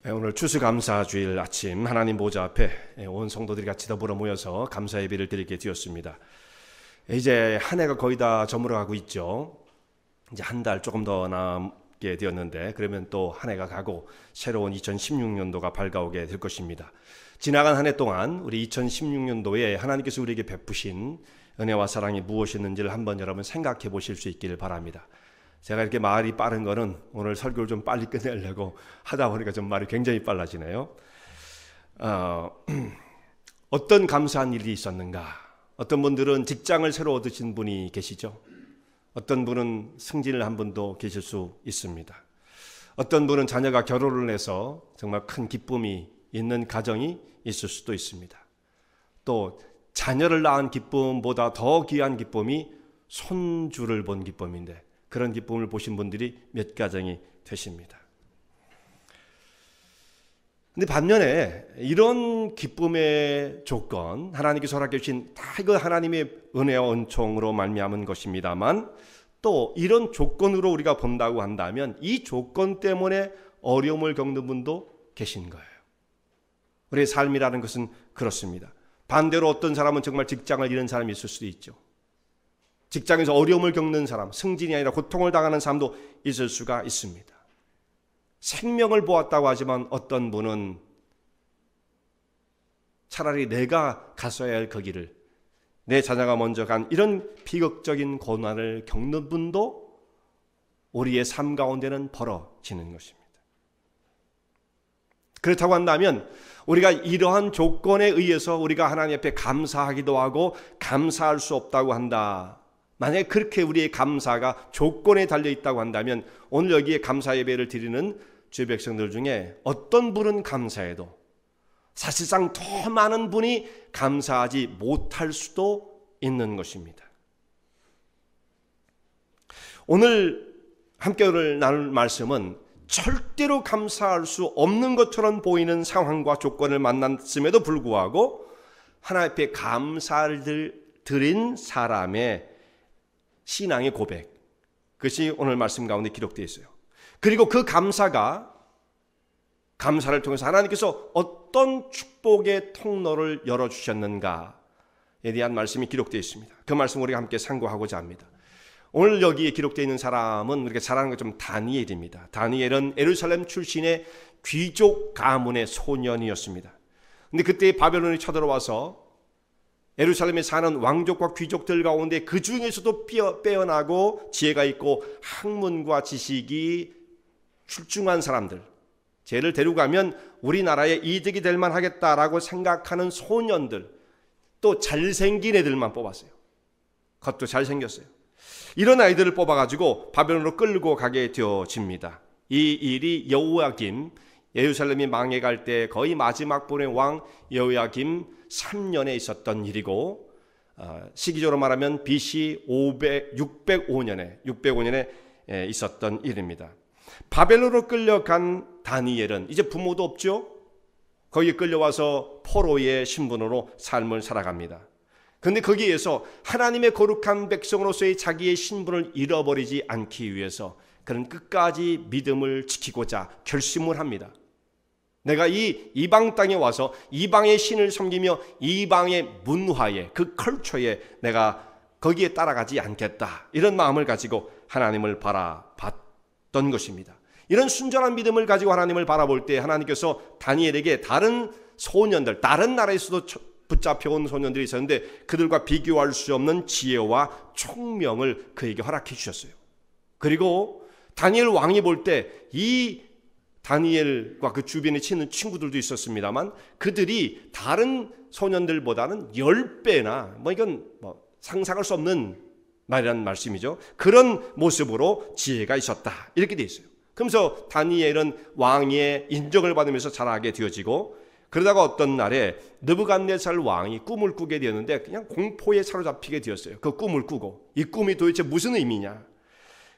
오늘 추수감사주일 아침 하나님 보좌 앞에 온 성도들이 같이 더불어 모여서 감사 예배를 드리게 되었습니다. 이제 한 해가 거의 다 저물어가고 있죠. 이제 한 달 조금 더 남게 되었는데 그러면 또 한 해가 가고 새로운 2016년도가 밝아오게 될 것입니다. 지나간 한 해 동안 우리 2016년도에 하나님께서 우리에게 베푸신 은혜와 사랑이 무엇이었는지를 한번 여러분 생각해 보실 수 있기를 바랍니다. 제가 이렇게 말이 빠른 거는 오늘 설교를 좀 빨리 끝내려고 하다 보니까 좀 말이 굉장히 빨라지네요. 어떤 감사한 일이 있었는가? 어떤 분들은 직장을 새로 얻으신 분이 계시죠. 어떤 분은 승진을 한 분도 계실 수 있습니다. 어떤 분은 자녀가 결혼을 해서 정말 큰 기쁨이 있는 가정이 있을 수도 있습니다. 또 자녀를 낳은 기쁨보다 더 귀한 기쁨이 손주를 본 기쁨인데 그런 기쁨을 보신 분들이 몇 가정이 되십니다. 근데 반면에 이런 기쁨의 조건, 하나님께서 허락해 주신 다 이거 하나님의 은혜와 은총으로 말미암은 것입니다만 또 이런 조건으로 우리가 본다고 한다면 이 조건 때문에 어려움을 겪는 분도 계신 거예요. 우리의 삶이라는 것은 그렇습니다. 반대로 어떤 사람은 정말 직장을 잃은 사람이 있을 수도 있죠. 직장에서 어려움을 겪는 사람, 승진이 아니라 고통을 당하는 사람도 있을 수가 있습니다. 생명을 보았다고 하지만 어떤 분은 차라리 내가 갔어야 할 그 길을 내 자녀가 먼저 간 이런 비극적인 고난을 겪는 분도 우리의 삶 가운데는 벌어지는 것입니다. 그렇다고 한다면 우리가 이러한 조건에 의해서 우리가 하나님 앞에 감사하기도 하고 감사할 수 없다고 한다. 만약에 그렇게 우리의 감사가 조건에 달려있다고 한다면 오늘 여기에 감사 예배를 드리는 주의 백성들 중에 어떤 분은 감사해도 사실상 더 많은 분이 감사하지 못할 수도 있는 것입니다. 오늘 함께 나눌 말씀은 절대로 감사할 수 없는 것처럼 보이는 상황과 조건을 만났음에도 불구하고 하나님 앞에 감사를 드린 사람의 신앙의 고백, 그것이 오늘 말씀 가운데 기록되어 있어요. 그리고 그 감사를 통해서 하나님께서 어떤 축복의 통로를 열어주셨는가에 대한 말씀이 기록되어 있습니다. 그 말씀 우리가 함께 상고하고자 합니다. 오늘 여기에 기록되어 있는 사람은 우리가 잘 아는 것처럼 다니엘입니다. 다니엘은 예루살렘 출신의 귀족 가문의 소년이었습니다. 근데 그때 바벨론이 쳐들어와서 예루살렘에 사는 왕족과 귀족들 가운데 그 중에서도 빼어나고 지혜가 있고 학문과 지식이 출중한 사람들, 쟤를 데려가면 우리나라에 이득이 될 만하겠다라고 생각하는 소년들, 또 잘생긴 애들만 뽑았어요. 겉도 잘생겼어요. 이런 아이들을 뽑아가지고 바벨론으로 끌고 가게 되어집니다. 이 일이 여호야김, 예루살렘이 망해갈 때 거의 마지막 분의 왕 여호야김 3년에 있었던 일이고 시기적으로 말하면 BC 605년에 있었던 일입니다. 바벨론으로 끌려간 다니엘은 이제 부모도 없죠. 거기에 끌려와서 포로의 신분으로 삶을 살아갑니다. 그런데 거기에서 하나님의 거룩한 백성으로서의 자기의 신분을 잃어버리지 않기 위해서 그는 끝까지 믿음을 지키고자 결심을 합니다. 내가 이 이방 땅에 와서 이방의 신을 섬기며 이방의 문화에 그 컬처에 내가 거기에 따라가지 않겠다. 이런 마음을 가지고 하나님을 바라봤던 것입니다. 이런 순전한 믿음을 가지고 하나님을 바라볼 때 하나님께서 다니엘에게 다른 소년들, 다른 나라에서도 붙잡혀온 소년들이 있었는데 그들과 비교할 수 없는 지혜와 총명을 그에게 허락해 주셨어요. 그리고 다니엘 왕이 볼 때 이 다니엘과 그 주변에 치는 친구들도 있었습니다만 그들이 다른 소년들보다는 10배나 이건 상상할 수 없는 말이라는 말씀이죠. 그런 모습으로 지혜가 있었다. 이렇게 돼 있어요. 그러면서 다니엘은 왕의 인정을 받으면서 자라게 되어지고 그러다가 어떤 날에 느부갓네살 왕이 꿈을 꾸게 되었는데 그냥 공포에 사로잡히게 되었어요. 그 꿈을 꾸고 이 꿈이 도대체 무슨 의미냐.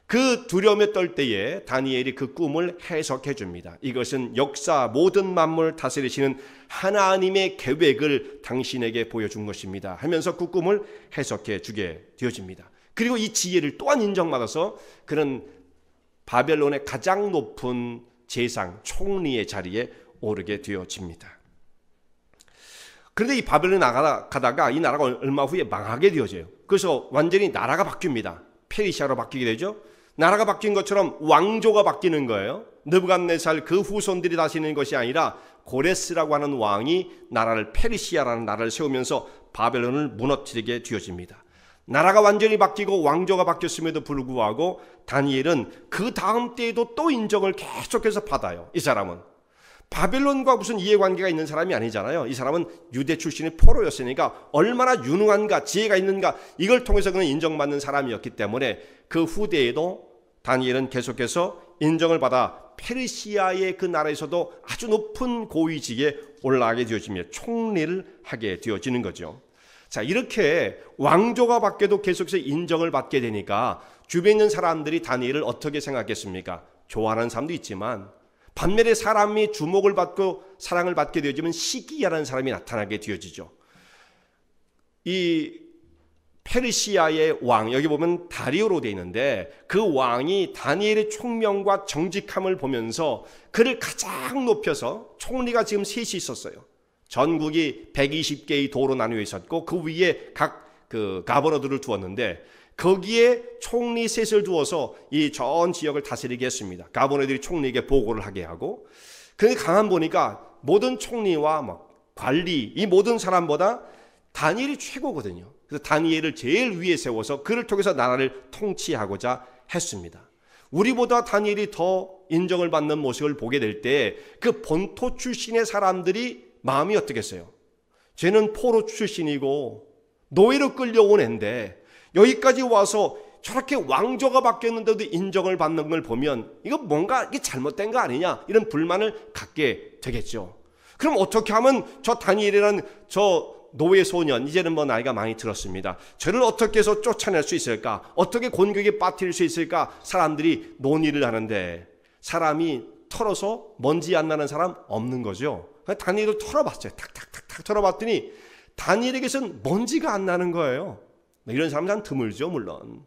그 두려움에 떨 때에 다니엘이 그 꿈을 해석해 줍니다. 이것은 역사 모든 만물을 다스리시는 하나님의 계획을 당신에게 보여준 것입니다 하면서 그 꿈을 해석해 주게 되어집니다. 그리고 이 지혜를 또한 인정받아서 그는 바벨론의 가장 높은 재상, 총리의 자리에 오르게 되어집니다. 그런데 이 바벨론에 나가다가 이 나라가 얼마 후에 망하게 되어져요. 그래서 완전히 나라가 바뀝니다. 페르시아로 바뀌게 되죠. 나라가 바뀐 것처럼 왕조가 바뀌는 거예요. 느부갓네살 그 후손들이 다스리는 것이 아니라 고레스라고 하는 왕이 나라를, 페르시아라는 나라를 세우면서 바벨론을 무너뜨리게 되어집니다. 나라가 완전히 바뀌고 왕조가 바뀌었음에도 불구하고 다니엘은 그 다음 때에도 또 인정을 계속해서 받아요. 이 사람은 바벨론과 무슨 이해관계가 있는 사람이 아니잖아요. 이 사람은 유대 출신의 포로였으니까 얼마나 유능한가, 지혜가 있는가, 이걸 통해서 그는 인정받는 사람이었기 때문에 그 후대에도 다니엘은 계속해서 인정을 받아 페르시아의 그 나라에서도 아주 높은 고위직에 올라가게 되어지며 총리를 하게 되어지는 거죠. 자, 이렇게 왕조가 바뀌어도 계속해서 인정을 받게 되니까 주변에 있는 사람들이 다니엘을 어떻게 생각했습니까? 좋아하는 사람도 있지만 반면에 사람이 주목을 받고 사랑을 받게 되어지면 시기야라는 사람이 나타나게 되어지죠. 이 페르시아의 왕, 여기 보면 다리오로 되어 있는데 그 왕이 다니엘의 총명과 정직함을 보면서 그를 가장 높여서, 총리가 지금 셋이 있었어요. 전국이 120개의 도로 나뉘어 있었고 그 위에 각 그 가버너들을 두었는데 거기에 총리 셋을 두어서 이 전 지역을 다스리게 했습니다. 가버너들이 총리에게 보고를 하게 하고, 그런데 가만 보니까 모든 총리와 관리, 이 모든 사람보다 다니엘이 최고거든요. 그래서 다니엘을 제일 위에 세워서 그를 통해서 나라를 통치하고자 했습니다. 우리보다 다니엘이 더 인정을 받는 모습을 보게 될 때 그 본토 출신의 사람들이 마음이 어떻겠어요? 쟤는 포로 출신이고 노예로 끌려온 애인데 여기까지 와서 저렇게 왕조가 바뀌었는데도 인정을 받는 걸 보면 이거 뭔가 이게 잘못된 거 아니냐, 이런 불만을 갖게 되겠죠. 그럼 어떻게 하면 저 다니엘이라는 저 노예 소년, 이제는 뭐 나이가 많이 들었습니다, 저를 어떻게 해서 쫓아낼 수 있을까, 어떻게 곤격에 빠뜨릴 수 있을까, 사람들이 논의를 하는데 사람이 털어서 먼지 안 나는 사람 없는 거죠. 다니엘을 털어봤어요. 탁탁탁탁 털어봤더니 다니엘에게서는 먼지가 안 나는 거예요. 이런 사람은 참 드물죠, 물론.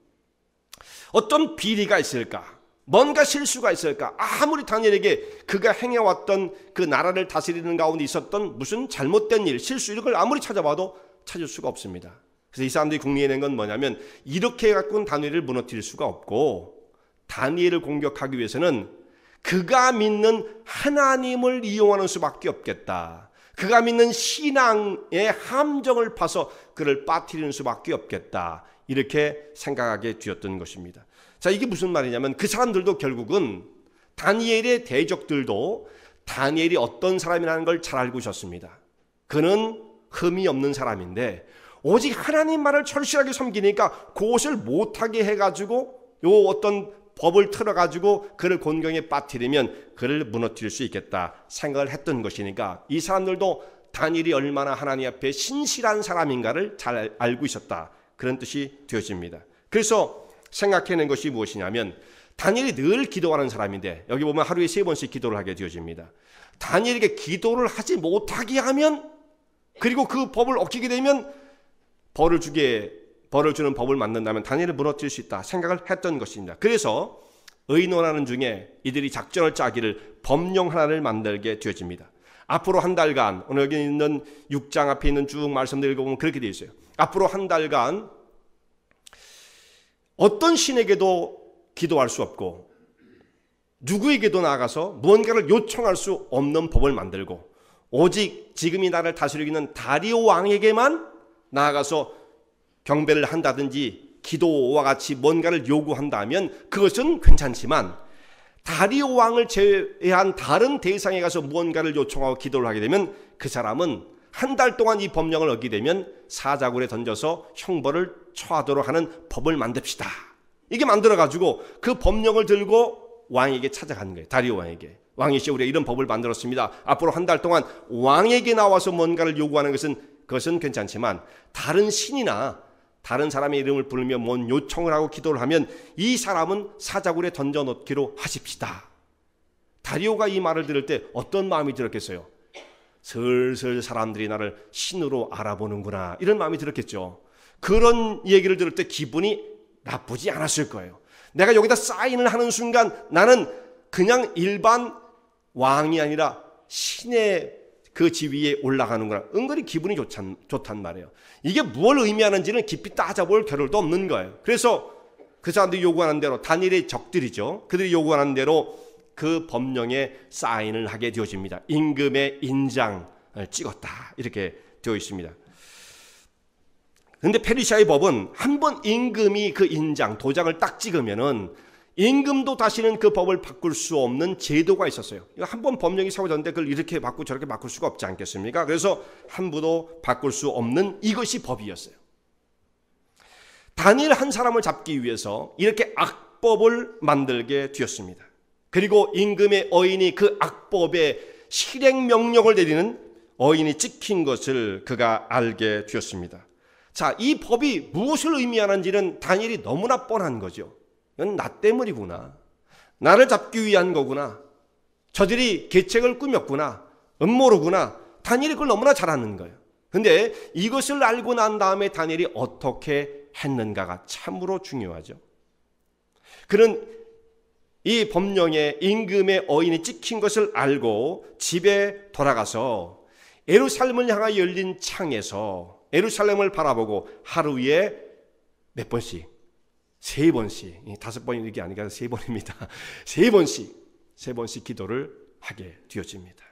어떤 비리가 있을까? 뭔가 실수가 있을까? 아무리 다니엘에게 그가 행해왔던 그 나라를 다스리는 가운데 있었던 무슨 잘못된 일, 실수, 이런 걸 아무리 찾아봐도 찾을 수가 없습니다. 그래서 이 사람들이 궁리해낸 건 뭐냐면 이렇게 해갖고는 다니엘을 무너뜨릴 수가 없고, 다니엘을 공격하기 위해서는 그가 믿는 하나님을 이용하는 수밖에 없겠다. 그가 믿는 신앙의 함정을 파서 그를 빠뜨리는 수밖에 없겠다. 이렇게 생각하게 되었던 것입니다. 자, 이게 무슨 말이냐면 그 사람들도 결국은 다니엘의 대적들도 다니엘이 어떤 사람이라는 걸 잘 알고 있었습니다. 그는 흠이 없는 사람인데 오직 하나님 말을 철실하게 섬기니까 그것을 못하게 해가지고 요 어떤 법을 틀어가지고 그를 곤경에 빠뜨리면 그를 무너뜨릴 수 있겠다 생각을 했던 것이니까 이 사람들도 다니엘이 얼마나 하나님 앞에 신실한 사람인가를 잘 알고 있었다, 그런 뜻이 되어집니다. 그래서 생각해낸 것이 무엇이냐면 다니엘이 늘 기도하는 사람인데 여기 보면 하루에 3번씩 기도를 하게 되어집니다. 다니엘에게 기도를 하지 못하게 하면, 그리고 그 법을 어기게 되면 벌을 주는 법을 만든다면 다니엘을 무너뜨릴 수 있다 생각을 했던 것입니다. 그래서 의논하는 중에 이들이 작전을 짜기를 법령 하나를 만들게 되어집니다. 앞으로 한 달간, 오늘 여기 있는 6장 앞에 있는 쭉 말씀들 읽어보면 그렇게 되어 있어요. 앞으로 한 달간 어떤 신에게도 기도할 수 없고 누구에게도 나아가서 무언가를 요청할 수 없는 법을 만들고 오직 지금 이 나라를 다스리고 있는 다리오 왕에게만 나아가서 경배를 한다든지 기도와 같이 뭔가를 요구한다면 그것은 괜찮지만 다리오 왕을 제외한 다른 대상에 가서 무언가를 요청하고 기도를 하게 되면 그 사람은 한 달 동안 이 법령을 어기게 되면 사자굴에 던져서 형벌을 처하도록 하는 법을 만듭시다. 이게 만들어가지고 그 법령을 들고 왕에게 찾아가는 거예요. 다리오 왕에게. 왕이시, 우리가 이런 법을 만들었습니다. 앞으로 한 달 동안 왕에게 나와서 뭔가를 요구하는 그것은 괜찮지만 다른 신이나 다른 사람의 이름을 부르며 뭔 요청을 하고 기도를 하면 이 사람은 사자굴에 던져놓기로 하십시다. 다리오가 이 말을 들을 때 어떤 마음이 들었겠어요? 슬슬 사람들이 나를 신으로 알아보는구나, 이런 마음이 들었겠죠. 그런 얘기를 들을 때 기분이 나쁘지 않았을 거예요. 내가 여기다 사인을 하는 순간 나는 그냥 일반 왕이 아니라 신의 그 지위에 올라가는구나. 은근히 기분이 좋단 말이에요. 이게 뭘 의미하는지는 깊이 따져볼 겨를도 없는 거예요. 그래서 그 사람들이 요구하는 대로, 다니엘의 적들이죠, 그들이 요구하는 대로 그 법령에 사인을 하게 되어집니다. 임금의 인장을 찍었다 이렇게 되어 있습니다. 그런데 페르시아의 법은 한번 임금이 그 인장, 도장을 딱 찍으면은 임금도 다시는 그 법을 바꿀 수 없는 제도가 있었어요. 한번 법령이 세워졌는데 그걸 이렇게 바꾸고 저렇게 바꿀 수가 없지 않겠습니까? 그래서 함부로 바꿀 수 없는 이것이 법이었어요. 다니엘 한 사람을 잡기 위해서 이렇게 악법을 만들게 되었습니다. 그리고 임금의 어인이 그 악법의 실행 명령을 내리는 어인이 찍힌 것을 그가 알게 되었습니다. 자, 이 법이 무엇을 의미하는지는 다니엘이 너무나 뻔한 거죠. 이건 나 때문이구나. 나를 잡기 위한 거구나. 저들이 계책을 꾸몄구나. 음모로구나. 다니엘이 그걸 너무나 잘 아는 거예요. 근데 이것을 알고 난 다음에 다니엘이 어떻게 했는가가 참으로 중요하죠. 그는 이 법령에 임금의 어인이 찍힌 것을 알고 집에 돌아가서 예루살렘을 향하여 열린 창에서 예루살렘을 바라보고 하루에 몇 번씩, 3번씩, 5번이 이게 아니라 3번입니다. 3번씩 기도를 하게 되어집니다.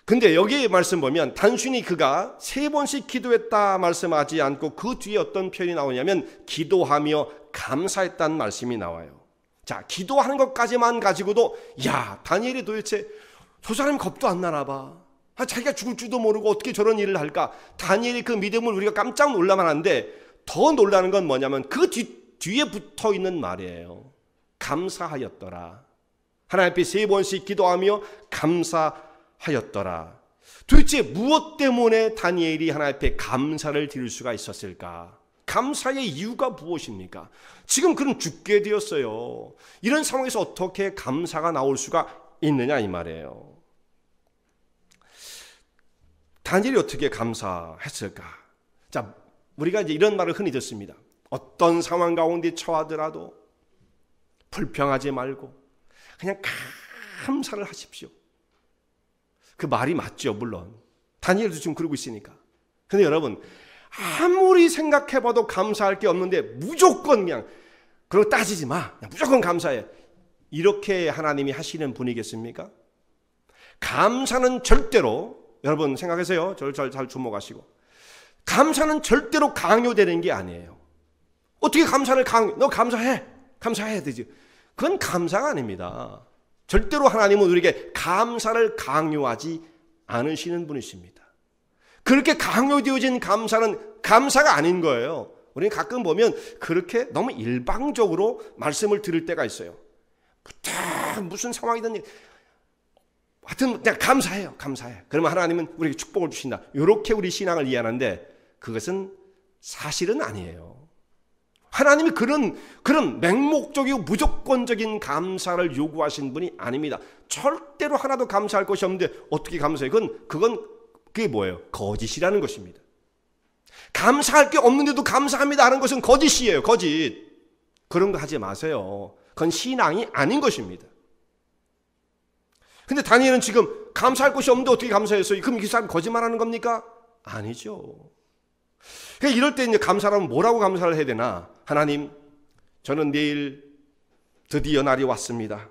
근데 여기 말씀 보면 단순히 그가 3번씩 기도했다 말씀하지 않고 그 뒤에 어떤 표현이 나오냐면 기도하며 감사했다는 말씀이 나와요. 자, 기도하는 것까지만 가지고도 야, 다니엘이 도대체 저 사람이 겁도 안 나나 봐. 자기가 죽을 줄도 모르고 어떻게 저런 일을 할까? 다니엘이 그 믿음을 우리가 깜짝 놀라만 하는데 더 놀라는 건 뭐냐면 그 뒤에 붙어 있는 말이에요. 감사하였더라. 하나님 앞에 3번씩 기도하며 감사하였더라. 도대체 무엇 때문에 다니엘이 하나님 앞에 감사를 드릴 수가 있었을까? 감사의 이유가 무엇입니까? 지금 그는 죽게 되었어요. 이런 상황에서 어떻게 감사가 나올 수가 있느냐 이 말이에요. 다니엘이 어떻게 감사했을까? 자, 우리가 이제 이런 말을 흔히 듣습니다. 어떤 상황 가운데 처하더라도 불평하지 말고 그냥 감사를 하십시오. 그 말이 맞죠, 물론. 다니엘도 지금 그러고 있으니까. 근데 여러분, 아무리 생각해봐도 감사할 게 없는데 무조건 그냥 그러고 따지지 마. 그냥 무조건 감사해. 이렇게 하나님이 하시는 분이겠습니까? 감사는 절대로, 여러분 생각하세요. 저를 잘 주목하시고. 감사는 절대로 강요되는 게 아니에요. 어떻게 감사를 너 감사해. 감사해야 되지. 그건 감사가 아닙니다. 절대로 하나님은 우리에게 감사를 강요하지 않으시는 분이십니다. 그렇게 강요되어진 감사는 감사가 아닌 거예요. 우리는 가끔 보면 그렇게 너무 일방적으로 말씀을 들을 때가 있어요. 무슨 상황이든 하여튼 그냥 감사해요. 감사해. 그러면 하나님은 우리에게 축복을 주신다. 이렇게 우리 신앙을 이해하는데 그것은 사실은 아니에요. 하나님이 그런 맹목적이고 무조건적인 감사를 요구하신 분이 아닙니다. 절대로 하나도 감사할 것이 없는데 어떻게 감사해요? 그게 뭐예요? 거짓이라는 것입니다. 감사할 게 없는데도 감사합니다 하는 것은 거짓이에요. 거짓. 그런 거 하지 마세요. 그건 신앙이 아닌 것입니다. 근데 다니엘은 지금 감사할 것이 없는데 어떻게 감사했어요? 그럼 이 사람 거짓말하는 겁니까? 아니죠. 그러니까 이럴 때 이제 감사라면 뭐라고 감사를 해야 되나? 하나님, 저는 내일 드디어 날이 왔습니다.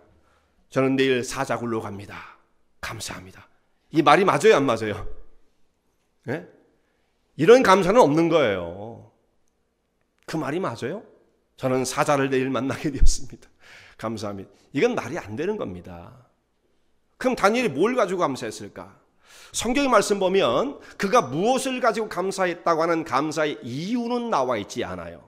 저는 내일 사자굴로 갑니다. 감사합니다. 이 말이 맞아요, 안 맞아요? 네? 이런 감사는 없는 거예요. 그 말이 맞아요? 저는 사자를 내일 만나게 되었습니다. 감사합니다. 이건 말이 안 되는 겁니다. 그럼 다니엘이 뭘 가지고 감사했을까? 성경의 말씀 보면 그가 무엇을 가지고 감사했다고 하는 감사의 이유는 나와 있지 않아요.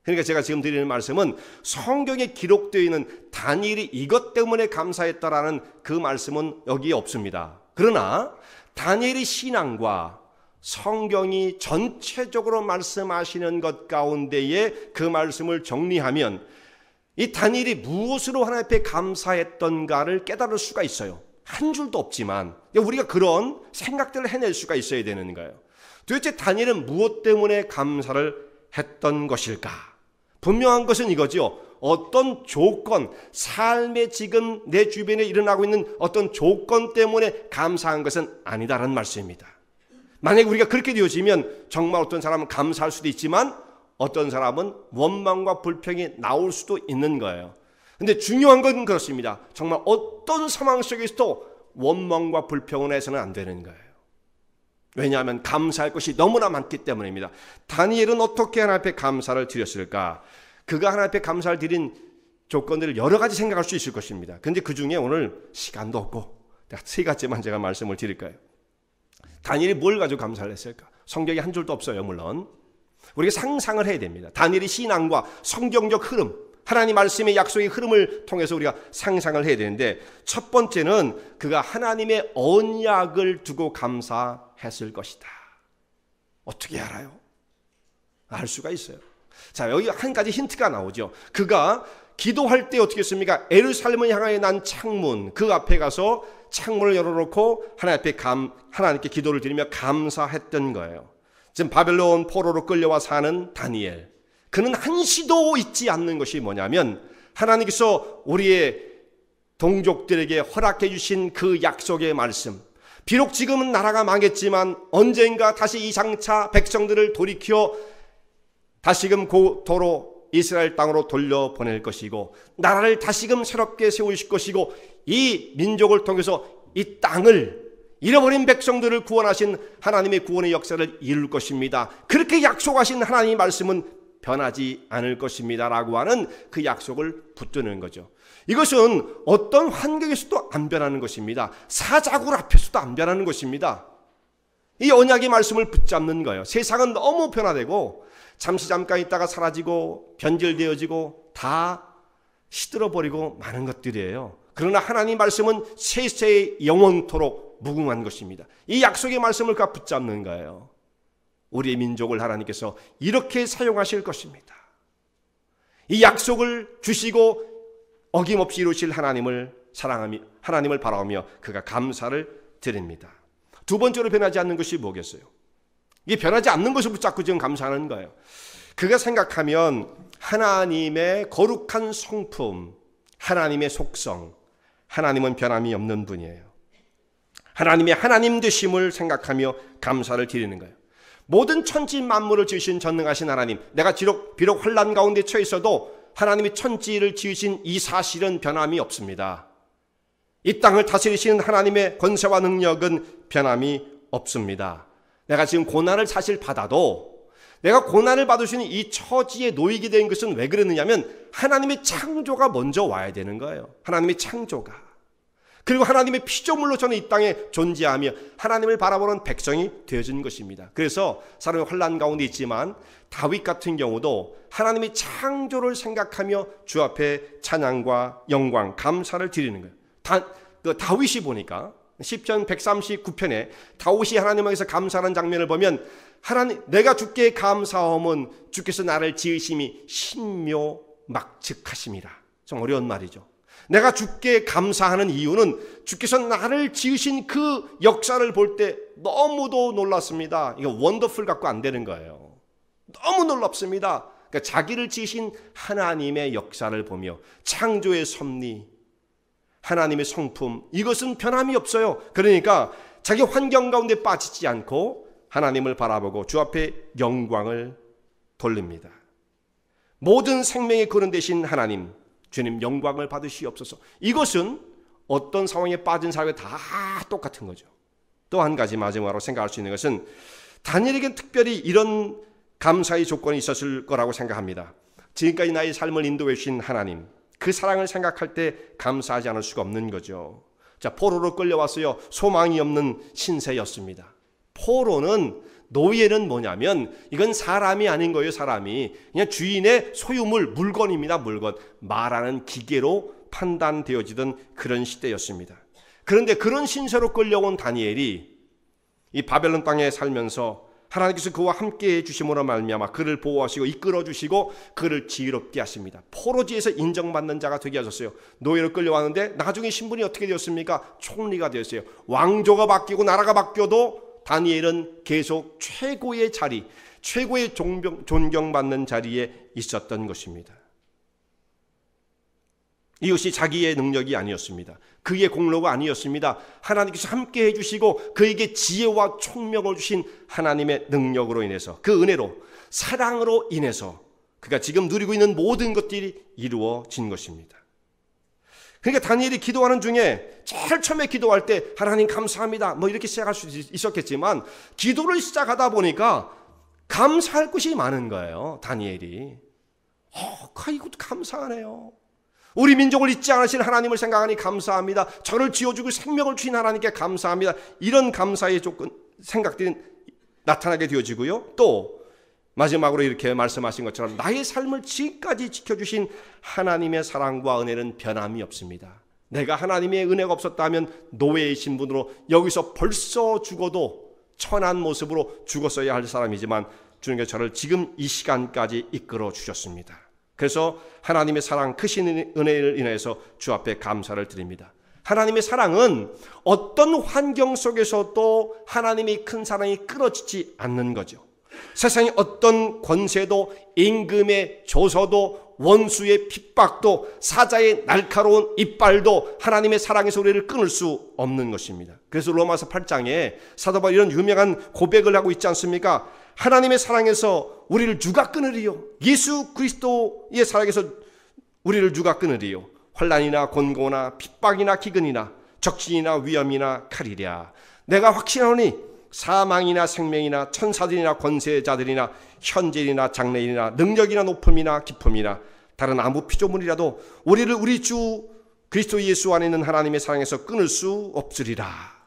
그러니까 제가 지금 드리는 말씀은 성경에 기록되어 있는 다니엘이 이것 때문에 감사했다라는 그 말씀은 여기에 없습니다. 그러나 다니엘의 신앙과 성경이 전체적으로 말씀하시는 것 가운데에 그 말씀을 정리하면 이 다니엘이 무엇으로 하나님 앞에 감사했던가를 깨달을 수가 있어요. 한 줄도 없지만 우리가 그런 생각들을 해낼 수가 있어야 되는 거예요. 도대체 다니엘은 무엇 때문에 감사를 했던 것일까? 분명한 것은 이거죠. 어떤 조건, 삶의 지금 내 주변에 일어나고 있는 어떤 조건 때문에 감사한 것은 아니다라는 말씀입니다. 만약에 우리가 그렇게 되어지면 정말 어떤 사람은 감사할 수도 있지만 어떤 사람은 원망과 불평이 나올 수도 있는 거예요. 근데 중요한 건 그렇습니다. 정말 어떤 상황 속에서도 원망과 불평을 해서는 안 되는 거예요. 왜냐하면 감사할 것이 너무나 많기 때문입니다. 다니엘은 어떻게 하나님 앞에 감사를 드렸을까? 그가 하나님 앞에 감사를 드린 조건들을 여러 가지 생각할 수 있을 것입니다. 그런데 그 중에 오늘 시간도 없고 세 가지만 제가 말씀을 드릴 거예요. 다니엘이 뭘 가지고 감사를 했을까? 성경에 한 줄도 없어요, 물론. 우리가 상상을 해야 됩니다. 다니엘의 신앙과 성경적 흐름, 하나님 말씀의 약속의 흐름을 통해서 우리가 상상을 해야 되는데, 첫 번째는 그가 하나님의 언약을 두고 감사했을 것이다. 어떻게 알아요? 알 수가 있어요. 자, 여기 한 가지 힌트가 나오죠. 그가 기도할 때 어떻게 했습니까? 예루살렘을 향하여 난 창문, 그 앞에 가서 창문을 열어놓고 하나님께 기도를 드리며 감사했던 거예요. 지금 바벨론 포로로 끌려와 사는 다니엘, 그는 한시도 잊지 않는 것이 뭐냐면 하나님께서 우리의 동족들에게 허락해 주신 그 약속의 말씀, 비록 지금은 나라가 망했지만 언젠가 다시 이 장차 백성들을 돌이켜 다시금 고도로 이스라엘 땅으로 돌려보낼 것이고 나라를 다시금 새롭게 세우실 것이고 이 민족을 통해서 이 땅을 잃어버린 백성들을 구원하신 하나님의 구원의 역사를 이룰 것입니다. 그렇게 약속하신 하나님의 말씀은 변하지 않을 것입니다 라고 하는 그 약속을 붙드는 거죠. 이것은 어떤 환경에서도 안 변하는 것입니다. 사자굴 앞에서도 안 변하는 것입니다. 이 언약의 말씀을 붙잡는 거예요. 세상은 너무 변화되고 잠깐 있다가 사라지고 변질되어지고 다 시들어버리고 많은 것들이에요. 그러나 하나님 말씀은 세세의 영원토록 무궁한 것입니다. 이 약속의 말씀을 붙잡는 거예요. 우리의 민족을 하나님께서 이렇게 사용하실 것입니다. 이 약속을 주시고 어김없이 이루실 하나님을 사랑하며 하나님을 바라보며 그가 감사를 드립니다. 두 번째로 변하지 않는 것이 뭐겠어요? 이게 변하지 않는 것을 붙잡고 지금 감사하는 거예요. 그가 생각하면 하나님의 거룩한 성품, 하나님의 속성, 하나님은 변함이 없는 분이에요. 하나님의 하나님 되심을 생각하며 감사를 드리는 거예요. 모든 천지 만물을 지으신 전능하신 하나님, 내가 비록 환난 가운데 처해 있어도 하나님이 천지를 지으신 이 사실은 변함이 없습니다. 이 땅을 다스리시는 하나님의 권세와 능력은 변함이 없습니다. 내가 지금 고난을 사실 받아도 내가 고난을 받으시는 이 처지에 놓이게 된 것은 왜 그랬느냐면 하나님의 창조가 먼저 와야 되는 거예요. 하나님의 창조가. 그리고 하나님의 피조물로 저는 이 땅에 존재하며 하나님을 바라보는 백성이 되어진 것입니다. 그래서 사람이 환난 가운데 있지만 다윗 같은 경우도 하나님의 창조를 생각하며 주 앞에 찬양과 영광, 감사를 드리는 거예요. 다윗이 보니까 시편 139편에 다윗이 하나님 앞에서 감사하는 장면을 보면 하나님, 내가 주께 감사함은 주께서 나를 지으심이 신묘막측하심이라. 좀 어려운 말이죠. 내가 주께 감사하는 이유는 주께서 나를 지으신 그 역사를 볼 때 너무도 놀랐습니다. 이거 원더풀 갖고 안 되는 거예요. 너무 놀랍습니다. 그러니까 자기를 지으신 하나님의 역사를 보며 창조의 섭리, 하나님의 성품, 이것은 변함이 없어요. 그러니까 자기 환경 가운데 빠지지 않고 하나님을 바라보고 주 앞에 영광을 돌립니다. 모든 생명의 근원 되신 하나님, 주님 영광을 받으시옵소서. 이것은 어떤 상황에 빠진 사람이 다 똑같은 거죠. 또 한 가지 마지막으로 생각할 수 있는 것은 다니엘에겐 특별히 이런 감사의 조건이 있었을 거라고 생각합니다. 지금까지 나의 삶을 인도해 주신 하나님, 그 사랑을 생각할 때 감사하지 않을 수가 없는 거죠. 자, 포로로 끌려왔어요. 소망이 없는 신세였습니다. 포로는, 노예는 뭐냐면 이건 사람이 아닌 거예요. 사람이 그냥 주인의 소유물, 물건입니다. 물건, 말하는 기계로 판단되어지던 그런 시대였습니다. 그런데 그런 신세로 끌려온 다니엘이 이 바벨론 땅에 살면서 하나님께서 그와 함께 해주심으로 말미암아 그를 보호하시고 이끌어주시고 그를 지혜롭게 하십니다. 포로지에서 인정받는 자가 되게 하셨어요. 노예로 끌려왔는데 나중에 신분이 어떻게 되었습니까? 총리가 되었어요. 왕조가 바뀌고 나라가 바뀌어도 다니엘은 계속 최고의 자리, 최고의 존경받는 자리에 있었던 것입니다. 이것이 자기의 능력이 아니었습니다. 그의 공로가 아니었습니다. 하나님께서 함께 해주시고 그에게 지혜와 총명을 주신 하나님의 능력으로 인해서, 그 은혜로, 사랑으로 인해서 그가 지금 누리고 있는 모든 것들이 이루어진 것입니다. 그러니까 다니엘이 기도하는 중에 제일 처음에 기도할 때 하나님 감사합니다 뭐 이렇게 시작할 수 있었겠지만, 기도를 시작하다 보니까 감사할 것이 많은 거예요. 다니엘이 이것도 감사하네요. 우리 민족을 잊지 않으신 하나님을 생각하니 감사합니다. 저를 지어주고 생명을 주신 하나님께 감사합니다. 이런 감사의 생각들이 나타나게 되어지고요. 또 마지막으로 이렇게 말씀하신 것처럼 나의 삶을 지금까지 지켜주신 하나님의 사랑과 은혜는 변함이 없습니다. 내가 하나님의 은혜가 없었다면 노예의 신분으로 여기서 벌써 죽어도 천한 모습으로 죽었어야 할 사람이지만 주님께서 저를 지금 이 시간까지 이끌어 주셨습니다. 그래서 하나님의 사랑, 크신 은혜를 인해서 주 앞에 감사를 드립니다. 하나님의 사랑은 어떤 환경 속에서도 하나님의 큰 사랑이 끊어지지 않는 거죠. 세상의 어떤 권세도, 임금의 조서도, 원수의 핍박도, 사자의 날카로운 이빨도 하나님의 사랑에서 우리를 끊을 수 없는 것입니다. 그래서 로마서 8장에 사도 바울이 이런 유명한 고백을 하고 있지 않습니까? 하나님의 사랑에서 우리를 누가 끊으리요? 예수 그리스도의 사랑에서 우리를 누가 끊으리요? 환난이나 곤고나 핍박이나 기근이나 적신이나 위험이나 칼이랴. 내가 확신하노니 사망이나 생명이나 천사들이나 권세자들이나 현재이나 장래이나 능력이나 높음이나 깊음이나 다른 아무 피조물이라도 우리를 우리 주 그리스도 예수 안에 있는 하나님의 사랑에서 끊을 수 없으리라.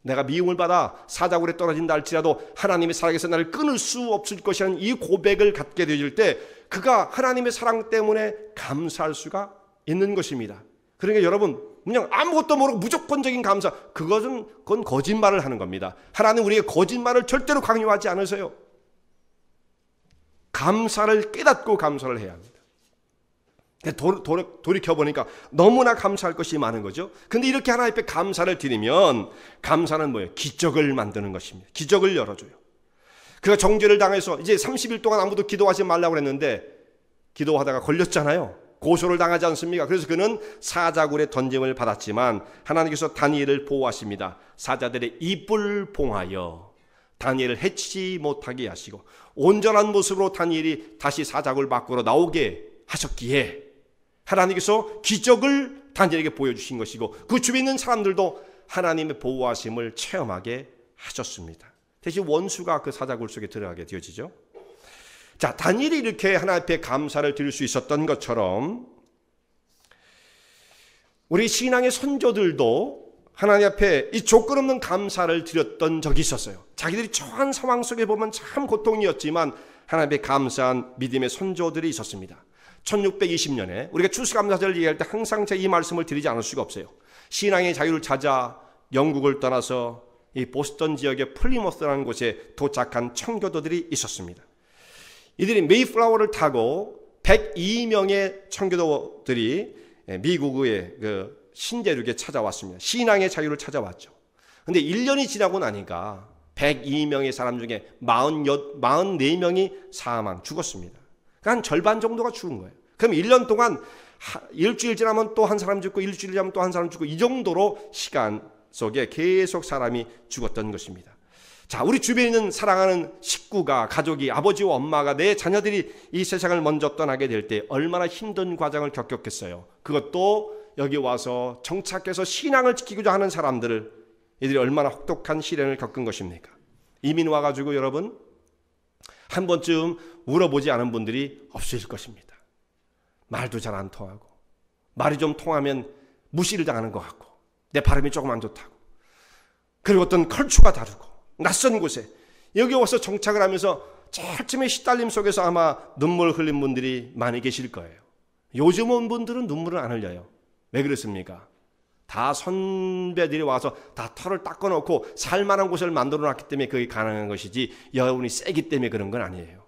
내가 미움을 받아 사자굴에 떨어진다 할지라도 하나님의 사랑에서 나를 끊을 수 없을 것이라는 이 고백을 갖게 되질 때 그가 하나님의 사랑 때문에 감사할 수가 있는 것입니다. 그러니까 여러분, 그냥 아무것도 모르고 무조건적인 감사, 그건 거짓말을 하는 겁니다. 하나님 우리에게 거짓말을 절대로 강요하지 않으세요. 감사를 깨닫고 감사를 해야 합니다. 돌이켜보니까 너무나 감사할 것이 많은 거죠. 근데 이렇게 하나님 앞에 감사를 드리면, 감사는 뭐예요? 기적을 만드는 것입니다. 기적을 열어줘요. 그가 정죄를 당해서 이제 30일 동안 아무도 기도하지 말라고 했는데 기도하다가 걸렸잖아요. 고소를 당하지 않습니까? 그래서 그는 사자굴에 던짐을 받았지만 하나님께서 다니엘을 보호하십니다. 사자들의 입을 봉하여 다니엘을 해치지 못하게 하시고 온전한 모습으로 다니엘이 다시 사자굴 밖으로 나오게 하셨기에 하나님께서 기적을 다니엘에게 보여주신 것이고 그 주변에 있는 사람들도 하나님의 보호하심을 체험하게 하셨습니다. 대신 원수가 그 사자굴 속에 들어가게 되어지죠. 자, 다니엘이 이렇게 하나님 앞에 감사를 드릴 수 있었던 것처럼 우리 신앙의 선조들도 하나님 앞에 이 조건 없는 감사를 드렸던 적이 있었어요. 자기들이 처한 상황 속에 보면 참 고통이었지만 하나님 앞에 감사한 믿음의 선조들이 있었습니다. 1620년에 우리가 추수감사절을 얘기할 때 항상 제가 이 말씀을 드리지 않을 수가 없어요. 신앙의 자유를 찾아 영국을 떠나서 이 보스턴 지역의 플리머스라는 곳에 도착한 청교도들이 있었습니다. 이들이 메이플라워를 타고 102명의 청교도들이 미국의 그 신대륙에 찾아왔습니다. 신앙의 자유를 찾아왔죠. 그런데 1년이 지나고 나니까 102명의 사람 중에 44명이 죽었습니다. 그러니까 한 절반 정도가 죽은 거예요. 그럼 1년 동안 일주일 지나면 또 한 사람 죽고 일주일 지나면 또 한 사람 죽고 이 정도로 시간 속에 계속 사람이 죽었던 것입니다. 자, 우리 주변에 있는 사랑하는 식구가, 가족이, 아버지와 엄마가, 내 자녀들이 이 세상을 먼저 떠나게 될 때 얼마나 힘든 과정을 겪었겠어요. 그것도 여기 와서 정착해서 신앙을 지키고자 하는 사람들을 이들이 얼마나 혹독한 시련을 겪은 것입니까? 이민 와가지고 여러분 한 번쯤 울어보지 않은 분들이 없으실 것입니다. 말도 잘 안 통하고 말이 좀 통하면 무시를 당하는 것 같고 내 발음이 조금 안 좋다고 그리고 어떤 컬처가 다르고 낯선 곳에 여기 와서 정착을 하면서 처음에 시달림 속에서 아마 눈물 흘린 분들이 많이 계실 거예요. 요즘 온 분들은 눈물을 안 흘려요. 왜 그렇습니까? 다 선배들이 와서 다 털을 닦아놓고 살만한 곳을 만들어놨기 때문에 그게 가능한 것이지 여러분이 세기 때문에 그런 건 아니에요.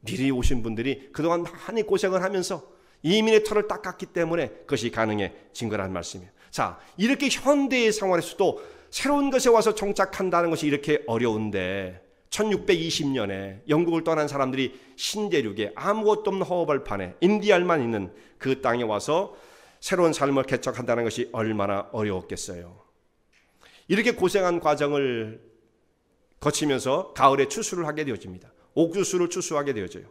미리 오신 분들이 그동안 많이 고생을 하면서 이민의 털을 닦았기 때문에 그것이 가능해진 거라는 말씀이에요. 자, 이렇게 현대의 생활에서도 새로운 것에 와서 정착한다는 것이 이렇게 어려운데 1620년에 영국을 떠난 사람들이 신대륙에 아무것도 없는 허허벌판에 인디알만 있는 그 땅에 와서 새로운 삶을 개척한다는 것이 얼마나 어려웠겠어요. 이렇게 고생한 과정을 거치면서 가을에 추수를 하게 되어집니다. 옥수수를 추수하게 되어져요.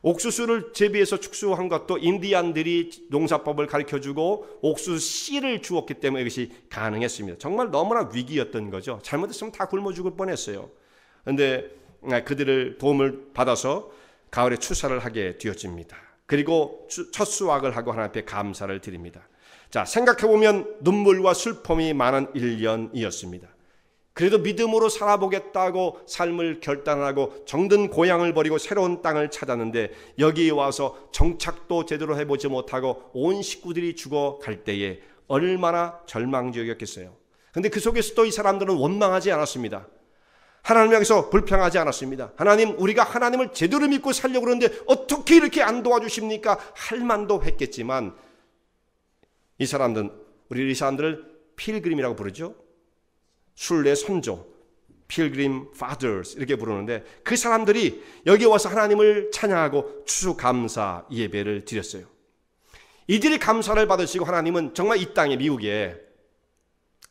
옥수수를 재배해서 축수한 것도 인디안들이 농사법을 가르쳐주고 옥수수 씨를 주었기 때문에 이것이 가능했습니다. 정말 너무나 위기였던 거죠. 잘못했으면 다 굶어 죽을 뻔했어요. 그런데 그들을 도움을 받아서 가을에 추수를 하게 되어집니다. 그리고 첫 수확을 하고 하나님 앞에 감사를 드립니다. 자, 생각해보면 눈물과 슬픔이 많은 1년이었습니다. 그래도 믿음으로 살아보겠다고 삶을 결단하고 정든 고향을 버리고 새로운 땅을 찾았는데 여기에 와서 정착도 제대로 해보지 못하고 온 식구들이 죽어갈 때에 얼마나 절망적이었겠어요. 그런데 그 속에서도 이 사람들은 원망하지 않았습니다. 하나님 향해서 불평하지 않았습니다. 하나님, 우리가 하나님을 제대로 믿고 살려고 그러는데 어떻게 이렇게 안 도와주십니까? 할 만도 했겠지만 이 사람들은, 우리 이 사람들을 필그림이라고 부르죠. 순례 선조, 필그림 파더스 이렇게 부르는데 그 사람들이 여기 와서 하나님을 찬양하고 추수감사 예배를 드렸어요. 이들이 감사를 받으시고 하나님은 정말 이 땅에, 미국에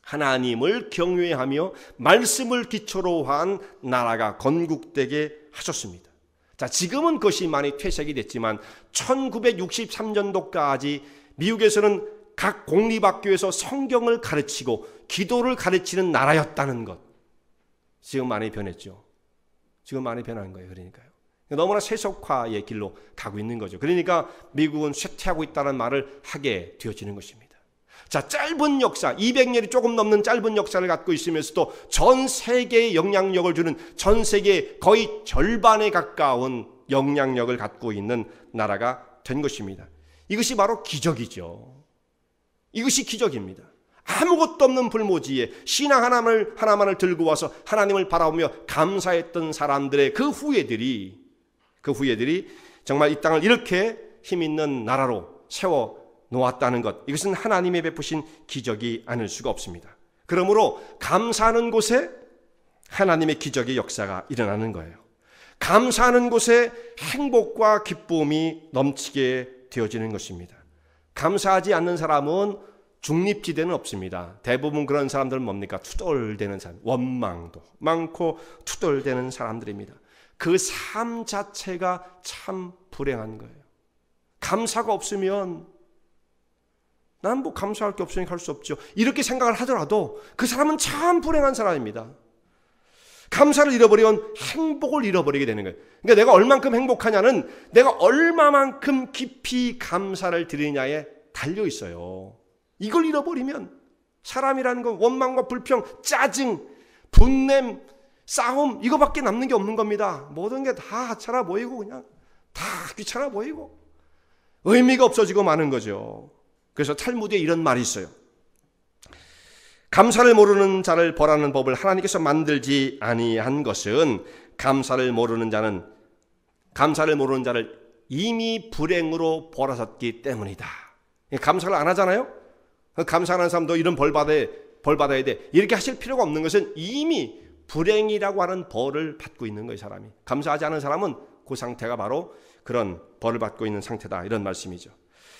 하나님을 경외하며 말씀을 기초로 한 나라가 건국되게 하셨습니다. 자, 지금은 그것이 많이 퇴색이 됐지만 1963년도까지 미국에서는 각 공립학교에서 성경을 가르치고 기도를 가르치는 나라였다는 것. 지금 많이 변했죠. 지금 많이 변한 거예요. 그러니까요. 너무나 세속화의 길로 가고 있는 거죠. 그러니까 미국은 쇠퇴하고 있다는 말을 하게 되어지는 것입니다. 자, 짧은 역사, 200년이 조금 넘는 짧은 역사를 갖고 있으면서도 전 세계에 영향력을 주는, 전 세계 거의 절반에 가까운 영향력을 갖고 있는 나라가 된 것입니다. 이것이 바로 기적이죠. 이것이 기적입니다. 아무것도 없는 불모지에 신앙 하나만을 들고 와서 하나님을 바라보며 감사했던 사람들의 그 후예들이 정말 이 땅을 이렇게 힘있는 나라로 세워 놓았다는 것, 이것은 하나님의 베푸신 기적이 아닐 수가 없습니다. 그러므로 감사하는 곳에 하나님의 기적의 역사가 일어나는 거예요. 감사하는 곳에 행복과 기쁨이 넘치게 되어지는 것입니다. 감사하지 않는 사람은 중립지대는 없습니다. 대부분 그런 사람들은 뭡니까? 투덜대는 사람, 원망도 많고 투덜대는 사람들입니다. 그 삶 자체가 참 불행한 거예요. 감사가 없으면 난 뭐 감사할 게 없으니까 할 수 없죠. 이렇게 생각을 하더라도 그 사람은 참 불행한 사람입니다. 감사를 잃어버리면 행복을 잃어버리게 되는 거예요. 그러니까 내가 얼만큼 행복하냐는 내가 얼마만큼 깊이 감사를 드리냐에 달려 있어요. 이걸 잃어버리면 사람이라는 건 원망과 불평, 짜증, 분냄, 싸움 이거밖에 남는 게 없는 겁니다. 모든 게 다 하찮아 보이고 그냥 다 귀찮아 보이고 의미가 없어지고 마는 거죠. 그래서 탈무드에 이런 말이 있어요. 감사를 모르는 자를 벌하는 법을 하나님께서 만들지 아니한 것은 감사를 모르는 자를 이미 불행으로 벌하셨기 때문이다. 감사를 안 하잖아요. 감사하는 사람도 이런 벌 받아야 돼. 이렇게 하실 필요가 없는 것은 이미 불행이라고 하는 벌을 받고 있는 거예요. 사람이 감사하지 않은 사람은 그 상태가 바로 그런 벌을 받고 있는 상태다, 이런 말씀이죠.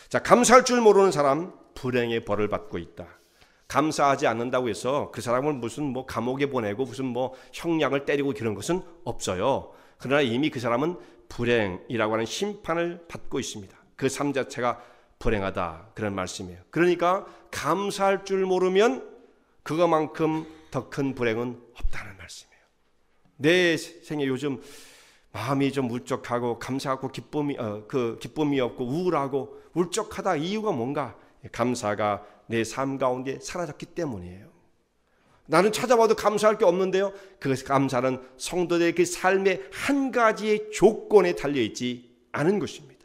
자, 감사할 줄 모르는 사람 불행의 벌을 받고 있다. 감사하지 않는다고 해서 그 사람을 무슨 감옥에 보내고 무슨 형량을 때리고 그런 것은 없어요. 그러나 이미 그 사람은 불행이라고 하는 심판을 받고 있습니다. 그 삶 자체가 불행하다, 그런 말씀이에요. 그러니까 감사할 줄 모르면 그것만큼 더 큰 불행은 없다는 말씀이에요. 내 생에 요즘 마음이 좀 울적하고 감사하고 기쁨이 없고 우울하고 울적하다. 이유가 뭔가? 감사가 내 삶 가운데 사라졌기 때문이에요. 나는 찾아봐도 감사할 게 없는데요. 그 감사는 성도들의 그 삶의 한 가지의 조건에 달려있지 않은 것입니다.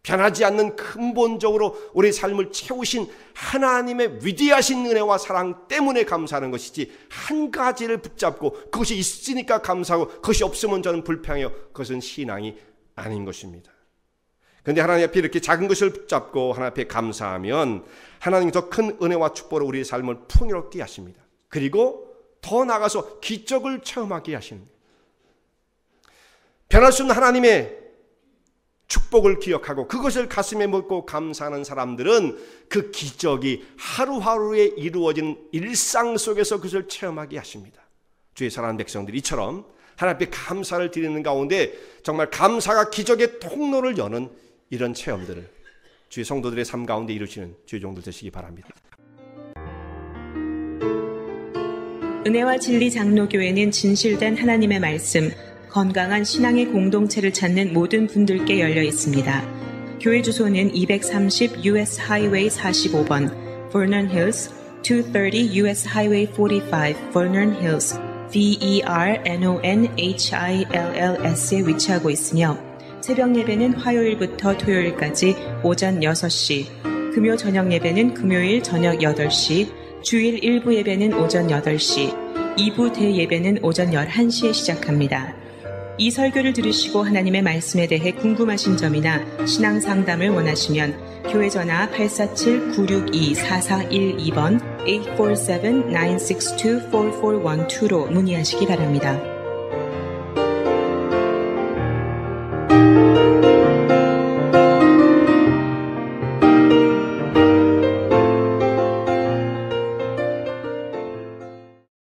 변하지 않는 근본적으로 우리 삶을 채우신 하나님의 위대하신 은혜와 사랑 때문에 감사하는 것이지, 한 가지를 붙잡고 그것이 있으니까 감사하고 그것이 없으면 저는 불평해요, 그것은 신앙이 아닌 것입니다. 그런데 하나님 앞에 이렇게 작은 것을 붙잡고 하나님 앞에 감사하면 하나님이 더 큰 은혜와 축복으로 우리의 삶을 풍요롭게 하십니다. 그리고 더 나아가서 기적을 체험하게 하시는 거예요. 변할 수 없는 하나님의 축복을 기억하고 그것을 가슴에 묻고 감사하는 사람들은 그 기적이 하루하루에 이루어지는 일상 속에서 그것을 체험하게 하십니다. 주의 사랑하는 백성들이 이처럼 하나님 앞에 감사를 드리는 가운데 정말 감사가 기적의 통로를 여는 이런 체험들을 주의 성도들의 삶 가운데 이루시는 주의 종들 되시기 바랍니다. 은혜와 진리 장로교회는 진실된 하나님의 말씀, 건강한 신앙의 공동체를 찾는 모든 분들께 열려 있습니다. 교회 주소는 230 US Highway 45번, Vernon Hills, 230 US Highway 45, Vernon Hills, VERNONHILLS에 위치하고 있으며 새벽 예배는 화요일부터 토요일까지 오전 6시, 금요 저녁 예배는 금요일 저녁 8시, 주일 1부 예배는 오전 8시, 2부 대예배는 오전 11시에 시작합니다. 이 설교를 들으시고 하나님의 말씀에 대해 궁금하신 점이나 신앙 상담을 원하시면 교회 전화 847-962-4412번 847-962-4412로 문의하시기 바랍니다.